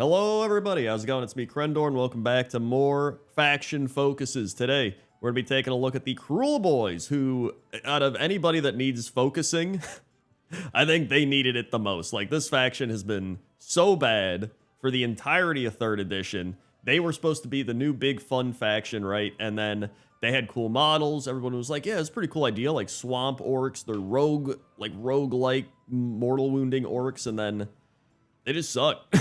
Hello everybody, how's it going? It's me, Krendor, and welcome back to more faction focuses. Today, we're going to be taking a look at the Kruelboyz, who, out of anybody that needs focusing, I think they needed it the most. Like, this faction has been so bad for the entirety of 3rd edition. They were supposed to be the new big fun faction, right? And then they had cool models. Everyone was like, yeah, it's a pretty cool idea. Like swamp orcs, they're rogue-like mortal wounding orcs, and then they just suck.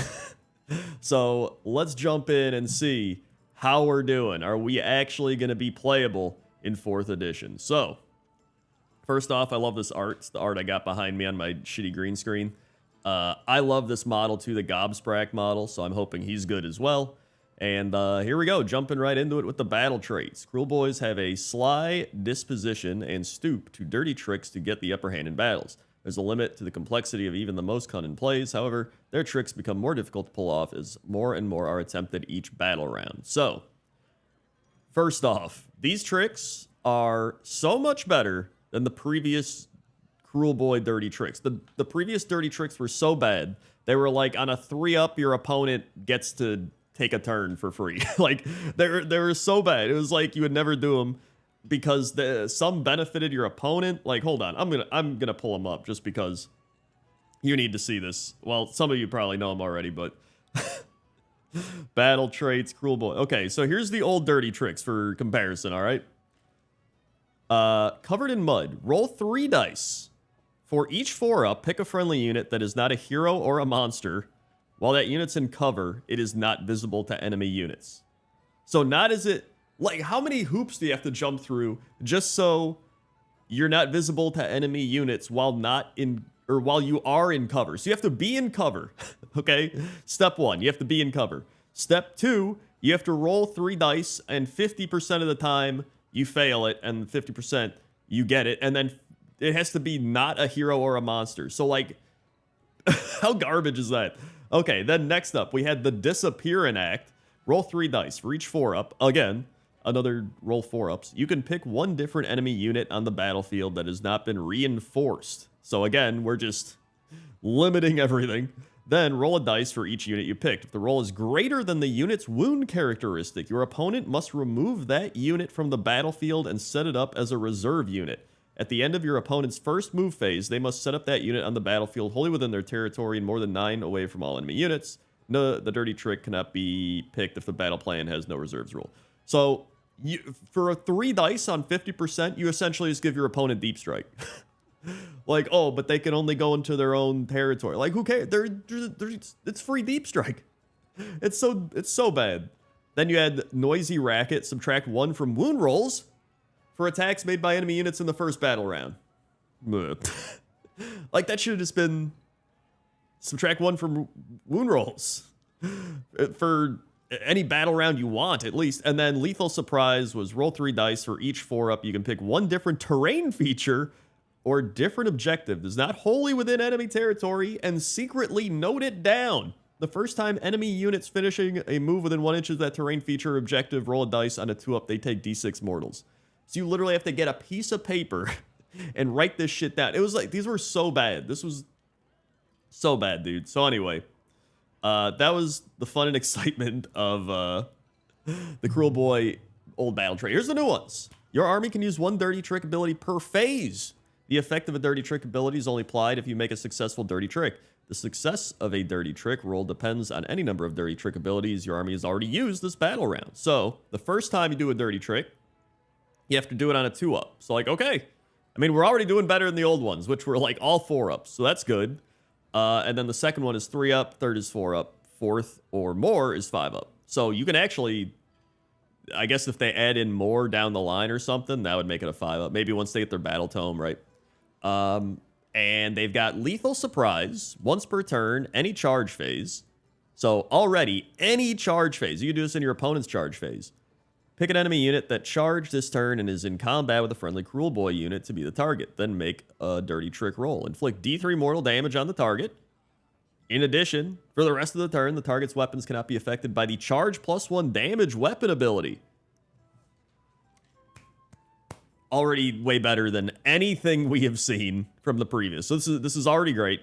So let's jump in and see how we're doing. Are we actually going to be playable in 4th edition? So, first off, I love this art. It's the art I got behind me on my shitty green screen. I love this model too, the Gobsprak model, so I'm hoping he's good as well. And here we go, jumping right into it with the battle traits. Kruelboyz have a sly disposition and stoop to dirty tricks to get the upper hand in battles. There's a limit to the complexity of even the most cunning plays. However, their tricks become more difficult to pull off as more and more are attempted each battle round. So, first off, these tricks are so much better than the previous Kruelboyz dirty tricks. The previous dirty tricks were so bad, they were like on a 3-up, your opponent gets to take a turn for free. Like, they were so bad. It was like you would never do them, because some benefited your opponent. Like, hold on, I'm gonna pull them up just because you need to see this. Well, some of you probably know them already, but battle traits, Kruelboyz. Okay, so here's the old dirty tricks for comparison. All right, covered in mud. Roll 3 dice. For each 4-up, pick a friendly unit that is not a hero or a monster. While that unit's in cover, it is not visible to enemy units. So not is it. Like, how many hoops do you have to jump through just so you're not visible to enemy units while while you are in cover? So you have to be in cover, okay? Step 1, you have to be in cover. Step 2, you have to roll 3 dice, and 50% of the time you fail it, and 50% you get it, and then it has to be not a hero or a monster. So, like, how garbage is that? Okay, then next up, we had the Disappearing Act. Roll 3 dice for each 4-up. Again, another roll 4-ups. You can pick one different enemy unit on the battlefield that has not been reinforced. So again, we're just limiting everything. Then roll a dice for each unit you picked. If the roll is greater than the unit's wound characteristic, your opponent must remove that unit from the battlefield and set it up as a reserve unit. At the end of your opponent's first move phase, they must set up that unit on the battlefield wholly within their territory and more than 9 away from all enemy units. No, the dirty trick cannot be picked if the battle plan has no reserves rule. So, for a 3 dice on 50%, you essentially just give your opponent deep strike. Like, oh, but they can only go into their own territory. Like, who cares? It's free deep strike. It's so bad. Then you had noisy racket. Subtract 1 from wound rolls for attacks made by enemy units in the first battle round. Like, that should have just been subtract 1 from wound rolls for any battle round you want, at least. And then lethal surprise was roll 3 dice for each 4-up. You can pick one different terrain feature or different objective that's not wholly within enemy territory and secretly note it down. The first time enemy units finishing a move within 1 inch of that terrain feature or objective roll a dice on a 2-up, they take d6 mortals. So you literally have to get a piece of paper and write this shit down. It was like, these were so bad. This was so bad, dude. So anyway, that was the fun and excitement of the Kruelboyz old battle trait. Here's the new ones. Your army can use 1 dirty trick ability per phase. The effect of a dirty trick ability is only applied if you make a successful dirty trick. The success of a dirty trick roll depends on any number of dirty trick abilities your army has already used this battle round. So the first time you do a dirty trick, you have to do it on a 2-up. So like, okay. I mean, we're already doing better than the old ones, which were like all 4-ups. So that's good. And then the second one is 3-up, third is 4-up, fourth or more is 5-up. So you can actually, I guess if they add in more down the line or something, that would make it a 5-up. Maybe once they get their Battletome, right? And they've got lethal surprise once per turn, any charge phase. So already, any charge phase. You can do this in your opponent's charge phase. Pick an enemy unit that charged this turn and is in combat with a friendly Kruelboyz unit to be the target. Then make a dirty trick roll. Inflict D3 mortal damage on the target. In addition, for the rest of the turn, the target's weapons cannot be affected by the charge +1 damage weapon ability. Already way better than anything we have seen from the previous. So this is already great.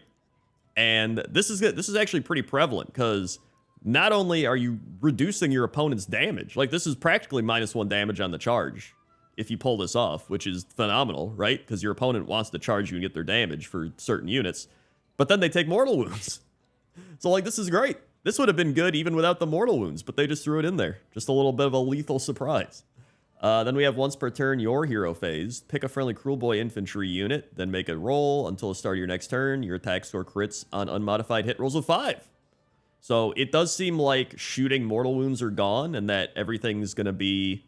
And this is good. This is actually pretty prevalent because not only are you reducing your opponent's damage, like this is practically -1 damage on the charge if you pull this off, which is phenomenal, right? Because your opponent wants to charge you and get their damage for certain units, but then they take mortal wounds. So like, this is great. This would have been good even without the mortal wounds, but they just threw it in there. Just a little bit of a lethal surprise. Then we have once per turn, your hero phase. Pick a friendly Kruelboyz infantry unit, then make a roll until the start of your next turn. Your attack score crits on unmodified hit rolls of 5. So it does seem like shooting mortal wounds are gone and that everything's going to be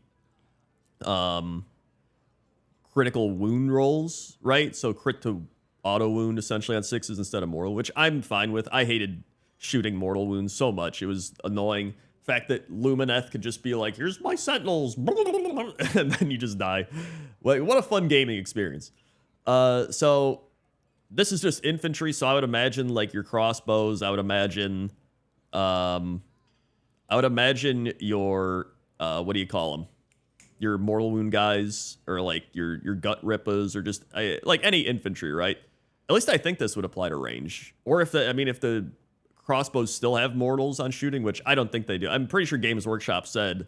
critical wound rolls, right? So crit to auto wound essentially on 6s instead of mortal, which I'm fine with. I hated shooting mortal wounds so much. It was annoying. The fact that Lumineth could just be like, here's my sentinels, and then you just die. What a fun gaming experience. So this is just infantry, so I would imagine like your crossbows, I would imagine your what do you call them? Your mortal wound guys, or like your gut rippas, or just like any infantry, right? At least I think this would apply to range. Or if the crossbows still have mortals on shooting, which I don't think they do. I'm pretty sure Games Workshop said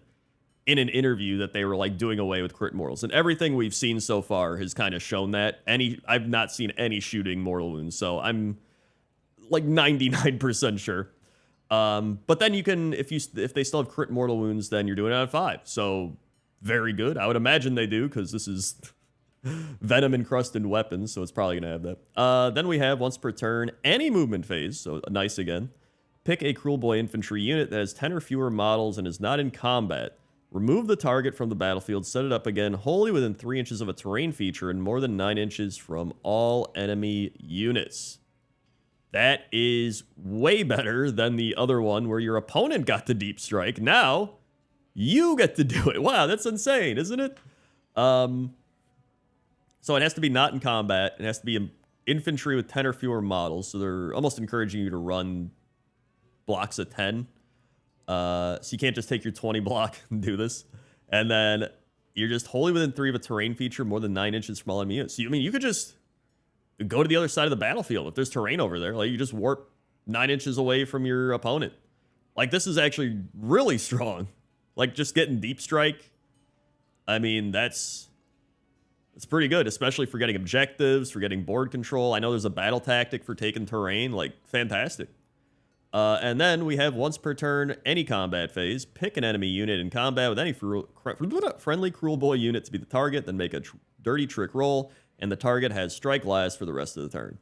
in an interview that they were like doing away with crit mortals, and everything we've seen so far has kind of shown that. I've not seen any shooting mortal wounds, so I'm like 99% sure. But then you can, if they still have crit mortal wounds, then you're doing it on 5. So very good. I would imagine they do, because this is venom encrusted weapons, so it's probably gonna have that. Then we have once per turn, any movement phase. So nice again. Pick a Kruelboyz infantry unit that has 10 or fewer models and is not in combat. Remove the target from the battlefield, set it up again, wholly within 3 inches of a terrain feature and more than 9 inches from all enemy units. That is way better than the other one where your opponent got the deep strike. Now, you get to do it. Wow, that's insane, isn't it? So it has to be not in combat. It has to be infantry with 10 or fewer models. So they're almost encouraging you to run blocks of 10. So you can't just take your 20 block and do this. And then you're just wholly within 3 of a terrain feature, more than 9 inches from all enemy units. So, you could just go to the other side of the battlefield. If there's terrain over there, like you just warp 9 inches away from your opponent. Like, this is actually really strong. Like, just getting deep strike. I mean, it's pretty good, especially for getting objectives, for getting board control. I know there's a battle tactic for taking terrain. Like, fantastic. And then we have once per turn, any combat phase. Pick an enemy unit in combat with any friendly Kruelboyz unit to be the target, then make a dirty trick roll, and the target has strike last for the rest of the turn.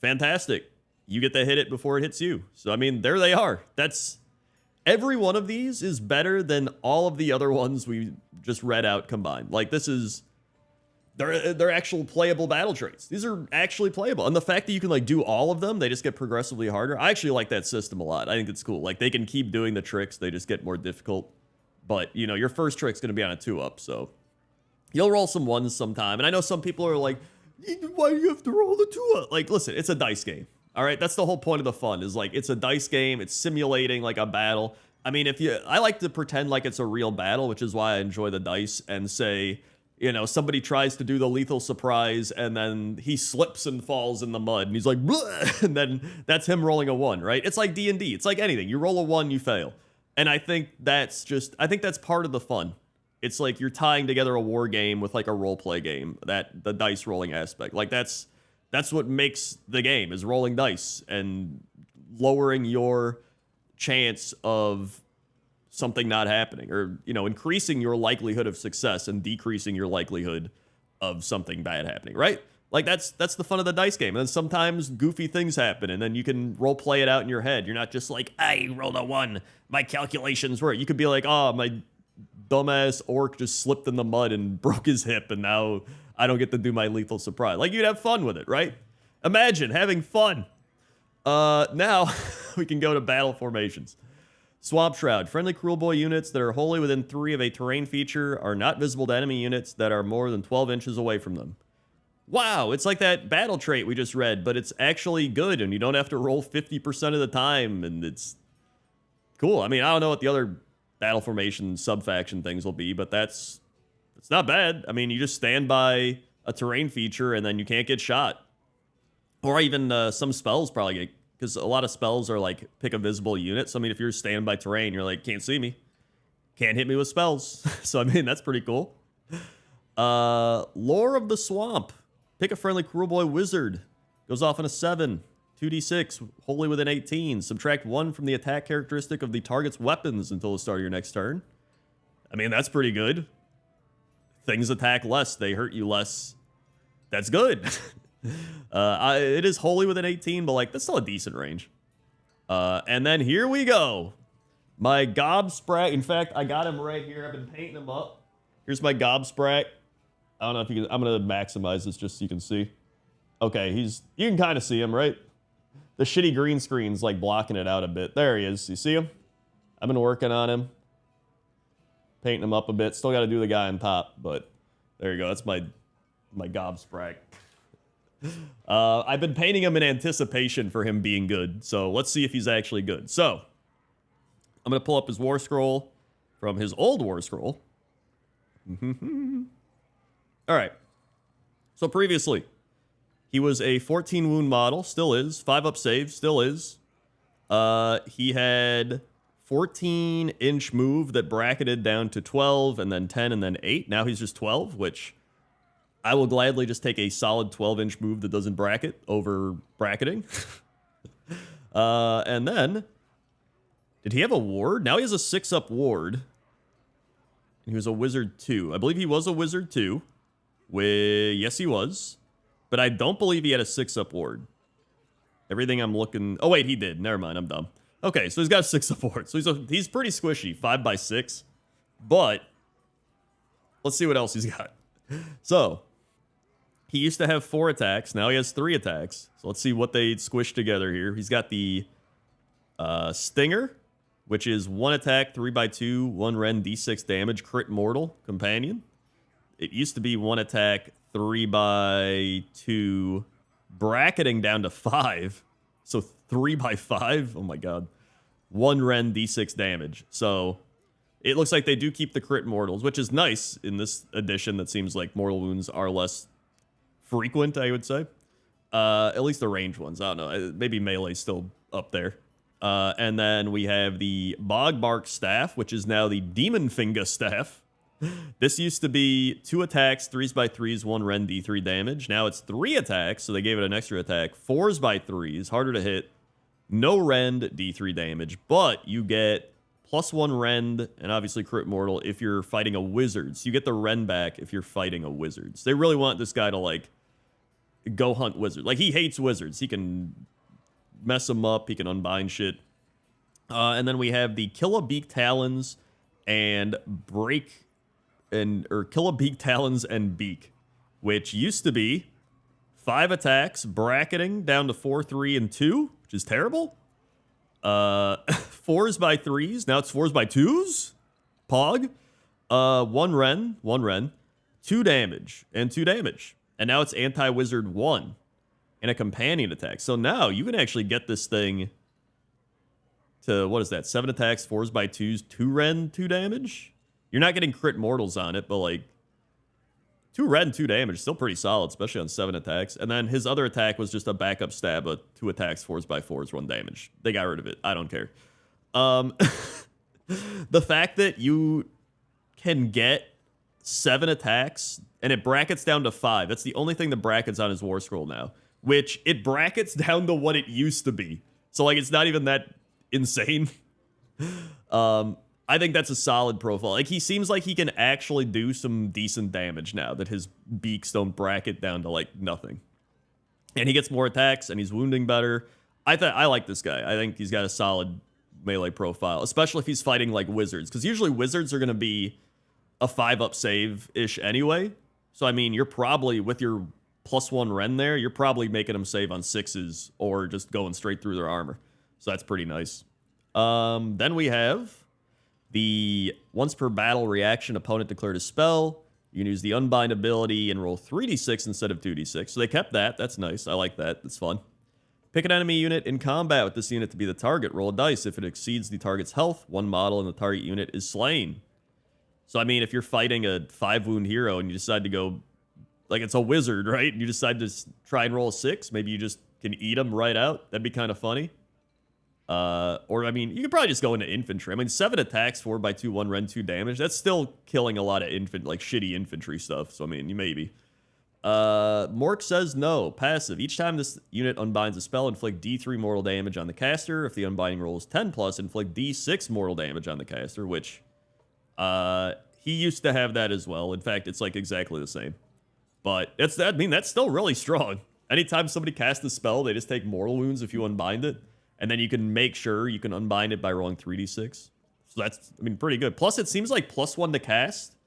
Fantastic. You get to hit it before it hits you. So, I mean, there they are. Every one of these is better than all of the other ones we just read out combined. Like, they're actual playable battle traits. These are actually playable. And the fact that you can like do all of them, they just get progressively harder. I actually like that system a lot. I think it's cool. Like, they can keep doing the tricks. They just get more difficult. But, your first trick's going to be on a 2-up, so you'll roll some 1s sometime. And I know some people are like, why do you have to roll the 2-up? Like, listen, it's a dice game. All right, that's the whole point of the fun, is like, it's a dice game. It's simulating like a battle. I mean, I like to pretend like it's a real battle, which is why I enjoy the dice, and say, somebody tries to do the lethal surprise and then he slips and falls in the mud and he's like, bleh, and then that's him rolling a 1, right? It's like D&D. It's like anything. You roll a 1, you fail. And I think that's part of the fun. It's like you're tying together a war game with like a role play game, the dice rolling aspect. Like, that's what makes the game, is rolling dice and lowering your chance of something not happening, or increasing your likelihood of success and decreasing your likelihood of something bad happening, right? Like, that's the fun of the dice game. And then sometimes goofy things happen, and then you can role play it out in your head. You're not just like, I rolled a 1, my calculations were. You could be like, oh, my dumbass orc just slipped in the mud and broke his hip, and now I don't get to do my lethal surprise. Like, you'd have fun with it, right? Imagine having fun. Now we can go to battle formations. Swamp Shroud. Friendly Kruelboyz units that are wholly within 3 of a terrain feature are not visible to enemy units that are more than 12 inches away from them. Wow, it's like that battle trait we just read, but it's actually good, and you don't have to roll 50% of the time, and it's cool. I mean, I don't know what the other battle formation sub-faction things will be, but it's not bad. I mean, you just stand by a terrain feature, and then you can't get shot. Or even some spells probably get, because a lot of spells are like pick a visible unit. So I mean, if you're standing by terrain, you're like, can't see me, can't hit me with spells. So I mean, that's pretty cool. Lore of the Swamp. Pick a friendly Kruelboyz wizard. Goes off on a 7. 2d6, wholly within 18. Subtract 1 from the attack characteristic of the target's weapons until the start of your next turn. I mean, that's pretty good. Things attack less, they hurt you less. That's good. It is wholly within 18, but like, that's still a decent range. And then here we go. My Gobsprat. In fact, I got him right here. I've been painting him up. Here's my Gobsprat. I don't know if you can, I'm going to maximize this just so you can see. Okay, you can kind of see him, right? The shitty green screen's like blocking it out a bit. There he is. You see him? I've been working on him. Painting him up a bit. Still got to do the guy on top, but there you go. That's my Gobsprat. I've been painting him in anticipation for him being good. So let's see if he's actually good. So I'm going to pull up his War Scroll from his old War Scroll. All right. So previously, he was a 14 wound model, still is. 5-up save, still is. He had 14-inch move that bracketed down to 12, and then 10, and then 8. Now he's just 12, which I will gladly just take a solid 12-inch move that doesn't bracket over bracketing. And then, did he have a ward? Now he has a 6-up ward. And he was a wizard 2. I believe he was a wizard 2. Yes, he was. But I don't believe he had a 6-up ward. Everything I'm looking... Oh, wait, he did. Never mind, I'm dumb. Okay, so he's got a 6-up ward. So he's pretty squishy, 5x6. But let's see what else he's got. So, he used to have 4 attacks. Now he has 3 attacks. So let's see what they squished together here. He's got the Stinger, which is 1 attack, 3x2, 1 Ren, d6 damage, crit mortal, companion. It used to be 1 attack, 3x2, bracketing down to 5. So 3x5. Oh my god. 1 Ren, d6 damage. So it looks like they do keep the crit mortals, which is nice in this edition that seems like mortal wounds are less frequent, I would say. At least the range ones. I don't know. Maybe melee's still up there. And then we have the Bogbark Staff, which is now the Demon Finger Staff. This used to be 2 attacks, 3s x3s, 1 Ren, d3 damage. Now it's 3 attacks, so they gave it an extra attack. 4s x3s, harder to hit. No Rend, d3 damage, but you get +1 Rend, and obviously crit mortal if you're fighting a wizard. So you get the Rend back if you're fighting a wizard. So they really want this guy to, like, go hunt wizards. Like, he hates wizards. He can mess them up. He can unbind shit. And then we have the Kill a Beak Talons and Kill a Beak Talons and Beak, which used to be 5 attacks, bracketing down to 4, 3, and 2, which is terrible. 4s x3s, now it's 4s x2s. Pog. 1 Ren, 2 damage, and 2 damage. And now it's Anti-Wizard 1 and a companion attack. So now you can actually get this thing to, what is that, 7 attacks, 4s x2s, 2 Ren, 2 damage? You're not getting crit mortals on it, but like 2 Ren, 2 damage, still pretty solid, especially on 7 attacks. And then his other attack was just a backup stab, 2 attacks, 4s x4s, 1 damage. They got rid of it. I don't care. The fact that you can get 7 attacks and it brackets down to 5. That's the only thing that brackets on his War Scroll now, which it brackets down to what it used to be. So like it's not even that insane. I think that's a solid profile. Like, he seems like he can actually do some decent damage now that his beaks don't bracket down to, like, nothing. And he gets more attacks, and he's wounding better. I like this guy. I think he's got a solid melee profile, especially if he's fighting, like, wizards. Because usually wizards are going to be a 5-up save-ish anyway. So, I mean, you're probably, with your +1 Ren there, you're probably making them save on 6s or just going straight through their armor. So that's pretty nice. Then we have the once per battle reaction, opponent declared a spell. You can use the Unbind ability and roll 3d6 instead of 2d6. So they kept that. That's nice. I like that. That's fun. Pick an enemy unit in combat with this unit to be the target. Roll a dice. If it exceeds the target's health, 1 model in the target unit is slain. So, I mean, if you're fighting a 5-wound hero and you decide to go, like, it's a wizard, right? And you decide to try and roll a 6, maybe you just can eat them right out. That'd be kind of funny. Or, I mean, you could probably just go into infantry. I mean, 7 attacks, 4x2, 1 rend, 2 damage. That's still killing a lot of shitty infantry stuff. So, I mean, you maybe. Mork says no. Passive. Each time this unit unbinds a spell, inflict D3 mortal damage on the caster. If the unbinding roll is 10+, inflict D6 mortal damage on the caster, which, he used to have that as well. In fact, it's like exactly the same. But that's still really strong. Anytime somebody casts a spell, they just take mortal wounds if you unbind it. And then you can make sure you can unbind it by rolling 3d6. So that's, I mean, pretty good. Plus, it seems like +1 to cast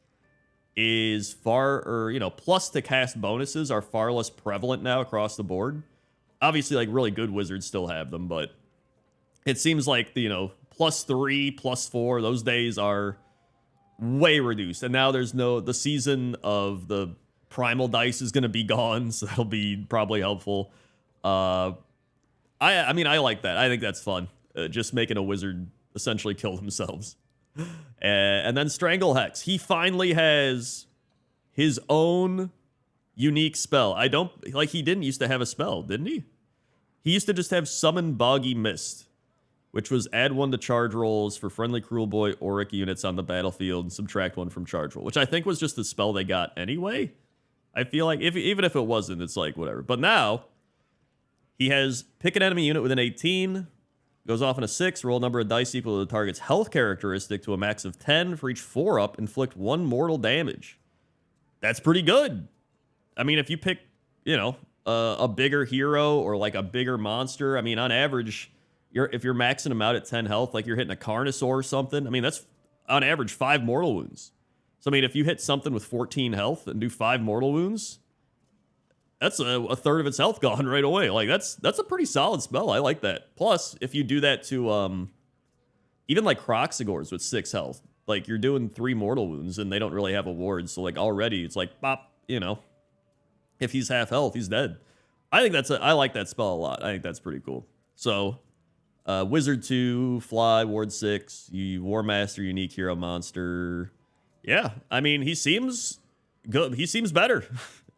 is plus to cast bonuses are far less prevalent now across the board. Obviously, like, really good wizards still have them, but it seems like, +3, +4, those days are way reduced. And now there's the season of the primal dice is going to be gone, so that'll be probably helpful. I mean, I like that. I think that's fun. Just making a wizard essentially kill themselves. And then Strangle Hex. He finally has his own unique spell. He didn't used to have a spell, didn't he? He used to just have Summon Boggy Mist, which was add 1 to charge rolls for friendly Kruelboy Auric units on the battlefield and subtract 1 from charge roll, which I think was just the spell they got anyway. I feel like even if it wasn't, it's like whatever. But now he has pick an enemy unit within 18, goes off on a 6, roll number of dice equal to the target's health characteristic to a max of 10 for each 4-up, inflict 1 mortal damage. That's pretty good. I mean, if you pick, a bigger hero or like a bigger monster, I mean, on average, if you're maxing them out at 10 health, like you're hitting a Carnosaur or something, I mean, that's on average 5 mortal wounds. So, I mean, if you hit something with 14 health and do 5 mortal wounds, that's a third of its health gone right away. Like, that's a pretty solid spell. I like that. Plus, if you do that to even like Croxigors with 6 health, like you're doing 3 mortal wounds and they don't really have awards. So like already it's like bop, if he's half health, he's dead. I like that spell a lot. I think that's pretty cool. So Wizard 2, Fly, Ward 6, War Master, Unique Hero Monster. Yeah, I mean, he seems good. He seems better.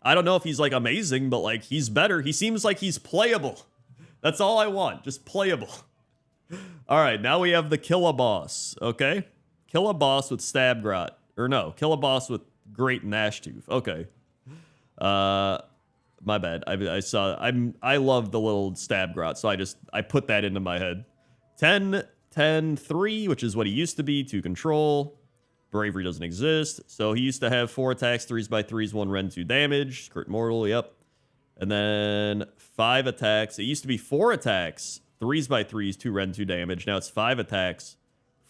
I don't know if he's like amazing, but like he's better. He seems like he's playable. That's all I want, just playable. All right, now we have the Kill a Boss, okay? Kill a Boss with Stab Grot. Or no, Kill a Boss with Great Gnash Tooth. Okay. My bad. I love the little Stab Grot, so I put that into my head. 10, 10, 3, which is what he used to be, 2 control. Bravery doesn't exist. So he used to have 4 attacks, 3s/3s, 1 rend, 2 damage. Crit mortal, yep. And then 5 attacks. It used to be 4 attacks, 3s/3s, 2 rend, 2 damage. Now it's 5 attacks,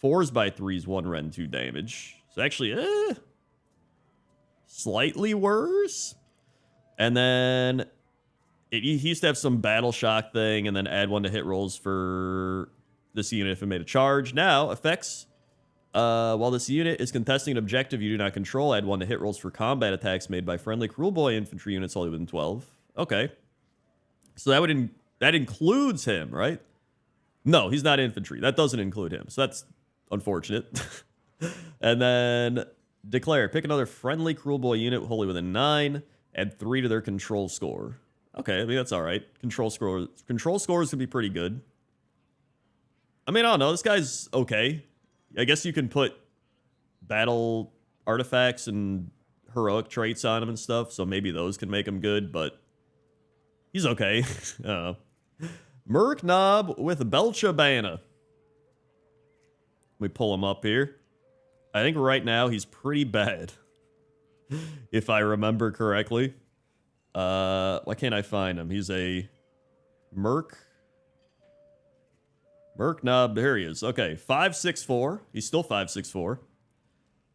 4s/3s, 1 rend, 2 damage. So actually, slightly worse. And then he used to have some battle shock thing and then add 1 to hit rolls for this unit if it made a charge. Now, effects. While this unit is contesting an objective you do not control, add 1 to hit rolls for combat attacks made by friendly Kruelboy infantry units only within 12. Okay. So that includes him, right? No, he's not infantry. That doesn't include him. So that's unfortunate. And then declare. Pick another friendly Kruelboy unit wholly within 9. Add 3 to their control score. Okay, I mean, that's all right. Control scores can be pretty good. I mean, I don't know. This guy's okay. I guess you can put battle artifacts and heroic traits on him and stuff, so maybe those can make him good, but he's okay. I don't know. Merc Knob with Belchabana. We pull him up here. I think right now he's pretty bad, if I remember correctly. Why can't I find him? He's a Merc Knob, here he is. Okay, 5'6'4". He's still 5'6'4".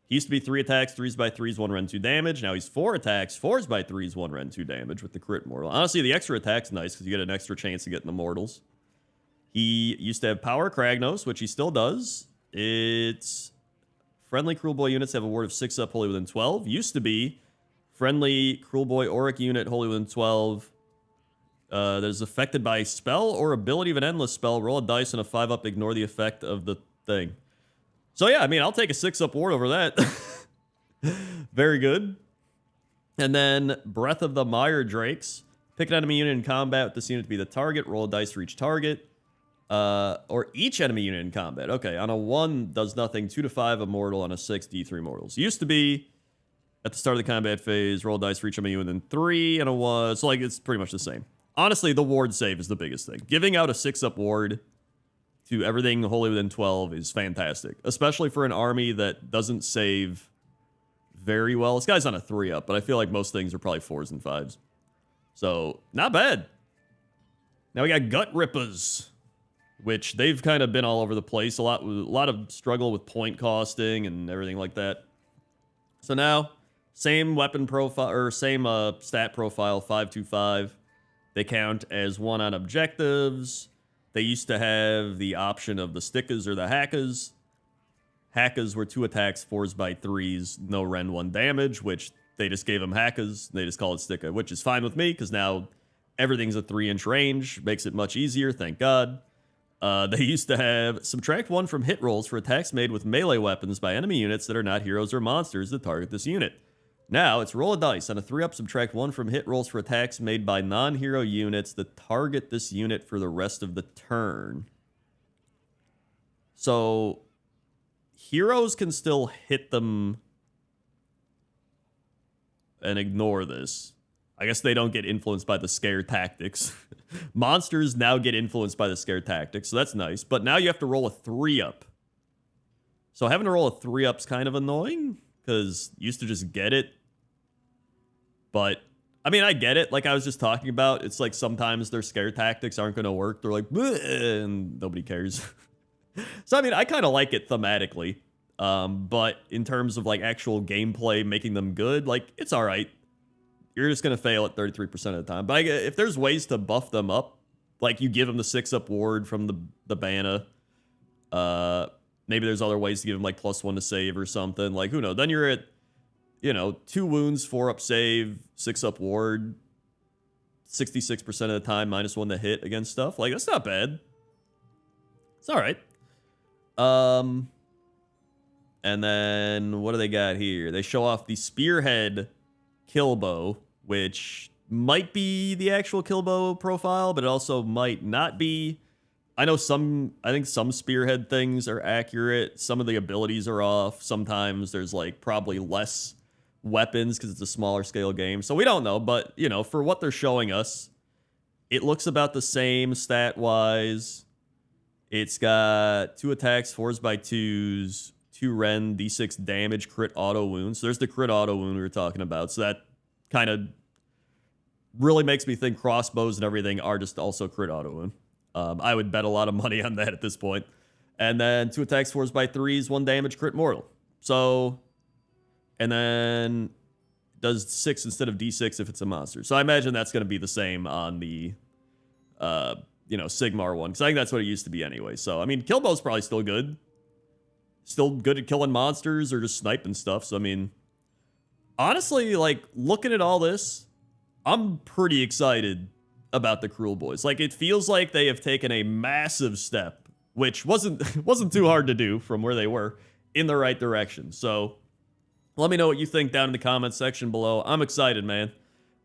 He used to be 3 attacks, 3s/3s, 1 rend, 2 damage. Now he's 4 attacks, 4s/3s, 1 rend, 2 damage with the crit mortal. Honestly, the extra attack's nice because you get an extra chance of getting the mortals. He used to have Power Kragnos, which he still does. It's friendly Kruelboy units have a ward of 6 up, wholly within 12. Used to be friendly Kruelboy Auric unit, wholly within 12. That is affected by spell or ability of an endless spell. Roll a dice and a 5-up, ignore the effect of the thing. So yeah, I mean, I'll take a 6-up ward over that. Very good. And then Breath of the Mire Drakes. Pick an enemy unit in combat with this unit to be the target. Roll a dice for each target. Or each enemy unit in combat. Okay, on a 1, does nothing. 2 to 5, a mortal. On a 6, D3 mortals. Used to be, at the start of the combat phase, roll dice for each enemy unit, and then 3 and a 1. So, like, it's pretty much the same. Honestly, the ward save is the biggest thing. Giving out a 6-up ward to everything wholly within 12 is fantastic. Especially for an army that doesn't save very well. This guy's on a 3-up, but I feel like most things are probably 4s and 5s. So, not bad. Now we got Gut Rippers, which they've kind of been all over the place. A lot of struggle with point costing and everything like that. So now, same weapon profile, or same stat profile, 525. They count as 1 on objectives. They used to have the option of the stickers or the hackers. Hackers were 2 attacks, 4s by 3s, no Ren 1 damage, which they just gave them hackers. They just call it sticker, which is fine with me, because now everything's a 3-inch range. Makes it much easier, thank God. They used to have subtract 1 from hit rolls for attacks made with melee weapons by enemy units that are not heroes or monsters that target this unit. Now, it's roll a dice. On a 3-up, subtract 1 from hit rolls for attacks made by non-hero units that target this unit for the rest of the turn. So, heroes can still hit them and ignore this. I guess they don't get influenced by the scare tactics. Monsters now get influenced by the scare tactics, so that's nice. But now you have to roll a 3-up. So having to roll a 3-up's kind of annoying, because you used to just get it. But, I mean, I get it. Like I was just talking about, it's like sometimes their scare tactics aren't going to work. They're like, bleh, and nobody cares. So, I mean, I kind of like it thematically. But in terms of, like, actual gameplay, making them good, like, it's all right. You're just going to fail at 33% of the time. But if there's ways to buff them up, like you give them the 6-up ward from the Banna, maybe there's other ways to give them, like, +1 to save or something. Like, who knows? Then you're at, 2 wounds, 4-up save, 6-up ward, 66% of the time, -1 to hit against stuff. Like, that's not bad. It's all right. And then, what do they got here? They show off the Spearhead Killbow, which might be the actual Killbow profile, but it also might not be. I think some Spearhead things are accurate. Some of the abilities are off. Sometimes there's, like, probably less weapons because it's a smaller scale game. So we don't know, but, for what they're showing us, it looks about the same stat-wise. It's got 2 attacks, 4s by 2s, 2 Ren, D6 damage, crit auto wounds. So there's the crit auto wound we were talking about. So that kind of really makes me think crossbows and everything are just also crit auto wound. I would bet a lot of money on that at this point. And then 2 attacks, 4s by 3s, 1 damage, crit mortal. So, and then does 6 instead of D6 if it's a monster. So I imagine that's going to be the same on the, Sigmar one. Because I think that's what it used to be anyway. So, I mean, Killbow's probably still good. Still good at killing monsters or just sniping stuff. So, I mean, honestly, like, looking at all this, I'm pretty excited about the Kruelboyz. Like, it feels like they have taken a massive step, which wasn't too hard to do from where they were, in the right direction. So, let me know what you think down in the comments section below. I'm excited, man.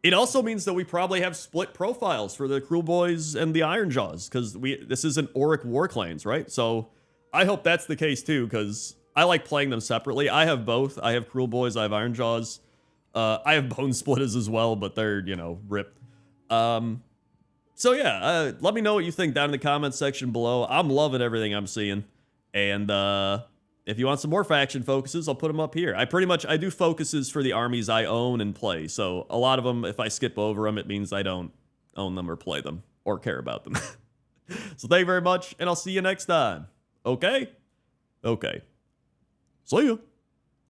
It also means that we probably have split profiles for the Kruelboyz and the Ironjaws, because this isn't Auric Warclans, right? So, I hope that's the case too, because I like playing them separately. I have both. I have Kruelboyz, I have Ironjaws. I have Bone Splitters as well, but they're, ripped. So yeah, let me know what you think down in the comments section below. I'm loving everything I'm seeing. And if you want some more faction focuses, I'll put them up here. I do focuses for the armies I own and play. So a lot of them, if I skip over them, it means I don't own them or play them or care about them. So thank you very much, and I'll see you next time. Okay? Okay. See ya.